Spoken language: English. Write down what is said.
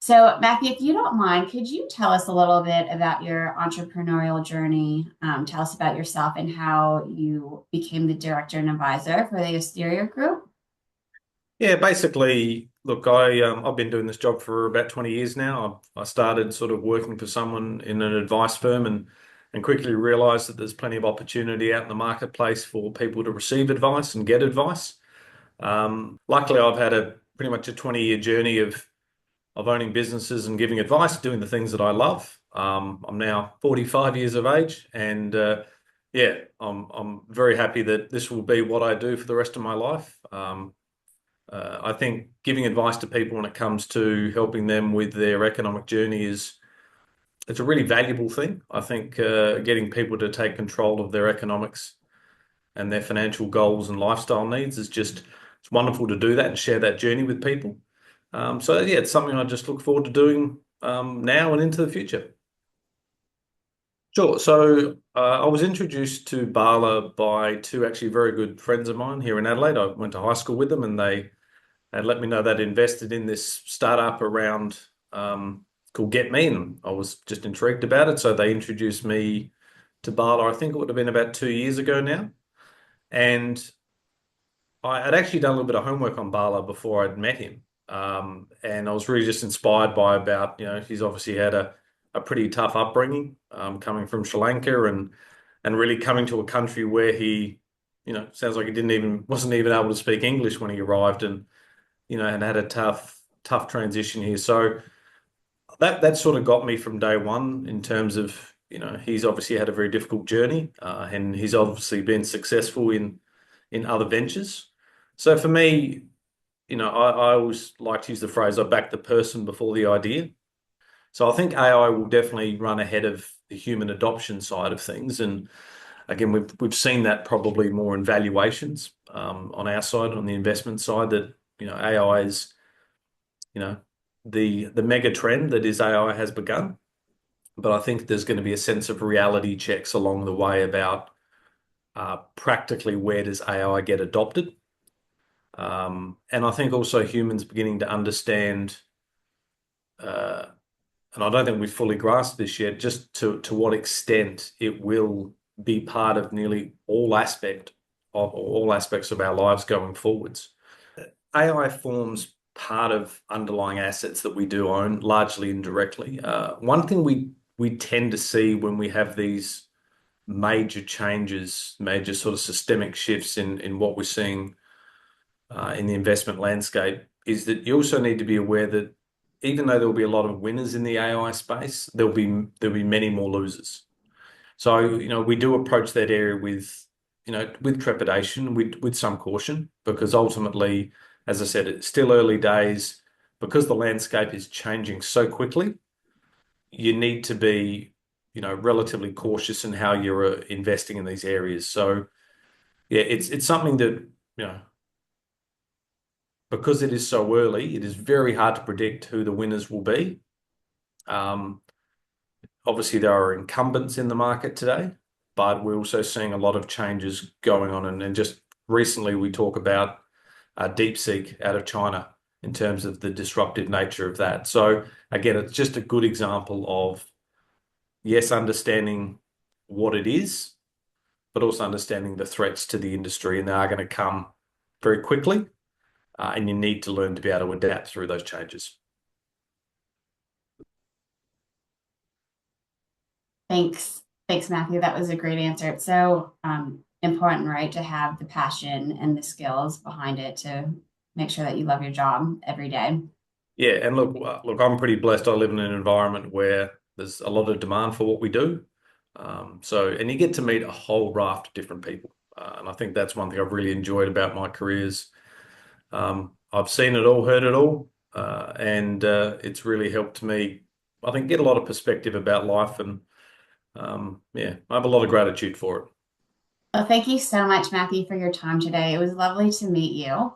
So, Matthew, if you don't mind, could you tell us a little bit about your entrepreneurial journey? Tell us about yourself and how you became the director and advisor for the Exterior Group. Yeah, basically, look, I've been doing this job for about 20 years now. I started sort of working for someone in an advice firm and quickly realized that there's plenty of opportunity out in the marketplace for people to receive advice and get advice. Luckily, I've had a pretty much a 20-year journey of owning businesses and giving advice, doing the things that I love. I'm now 45 years of age, and yeah, I'm very happy that this will be what I do for the rest of my life. I think giving advice to people when it comes to helping them with their economic journey is it's a really valuable thing. I think getting people to take control of their economics and their financial goals and lifestyle needs is just it's wonderful to do that and share that journey with people. So yeah, it's something I just look forward to doing now and into the future. Sure. So I was introduced to Bala by two actually very good friends of mine here in Adelaide. I went to high school with them, and they and let me know they'd invested in this startup around called Getmee, and I was just intrigued about it. So they introduced me to Bala. I think it would have been about 2 years ago now, and I had actually done a little bit of homework on Bala before I'd met him, and I was really just inspired by about he's obviously had a pretty tough upbringing, coming from Sri Lanka and really coming to a country where he sounds like he didn't even wasn't even able to speak English when he arrived and had a tough transition here. So that sort of got me from day one in terms of, he's obviously had a very difficult journey, and he's obviously been successful in other ventures. So for me, I always like to use the phrase, I back the person before the idea. So I think AI will definitely run ahead of the human adoption side of things. And again, we've seen that probably more in valuations, on our side, on the investment side, that AI is you know, the mega trend that is AI has begun. But I think there's going to be a sense of reality checks along the way about practically where does AI get adopted. And I think also humans beginning to understand, uh, and I don't think we've fully grasped this yet, just to what extent it will be part of nearly all aspects of our lives going forwards. AI forms part of underlying assets that we do own, largely indirectly. One thing we tend to see when we have these major changes, major sort of systemic shifts in what we're seeing in the investment landscape, is that you also need to be aware that even though there will be a lot of winners in the AI space, there'll be many more losers. So, we do approach that area with trepidation, with some caution, because ultimately, as I said, it's still early days. Because the landscape is changing so quickly, you need to be, relatively cautious in how you're investing in these areas. So, yeah, it's something that, you know, because it is so early, it is very hard to predict who the winners will be. Um, Obviously, there are incumbents in the market today, but we're also seeing a lot of changes going on. And just recently, we talk about DeepSeek out of China in terms of the disruptive nature of that. So again, it's just a good example of, yes, understanding what it is, but also understanding the threats to the industry, and they are going to come very quickly, and you need to learn to be able to adapt through those changes. Thanks. Thanks, Matthew. That was a great answer. It's so important, right, to have the passion and the skills behind it to make sure that you love your job every day. Yeah, and look, I'm pretty blessed. I live in an environment where there's a lot of demand for what we do. And you get to meet a whole raft of different people. And I think that's one thing I've really enjoyed about my careers. I've seen it all, heard it all, and it's really helped me, I think, get a lot of perspective about life. And yeah, I have a lot of gratitude for it. Well, thank you so much, Matthew, for your time today. It was lovely to meet you.